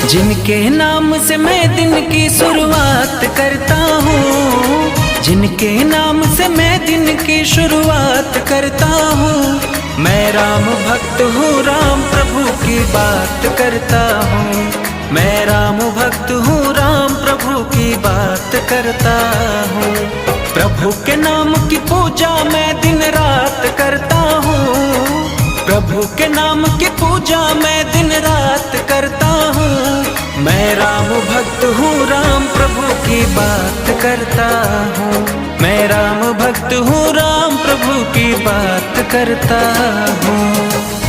जिनके नाम से मैं दिन की शुरुआत करता हूँ, जिनके नाम से मैं दिन की शुरुआत करता हूँ। मैं राम भक्त हूँ, राम प्रभु की बात करता हूँ। मैं राम भक्त हूँ, राम प्रभु की बात करता हूँ। प्रभु के नाम की पूजा मैं दिन रात करता हूँ। प्रभु के नाम की पूजा मैं दिन रात करता हूँ। मैं राम भक्त हूँ, राम प्रभु की बात करता हूँ। मैं राम भक्त हूँ, राम प्रभु की बात करता हूँ।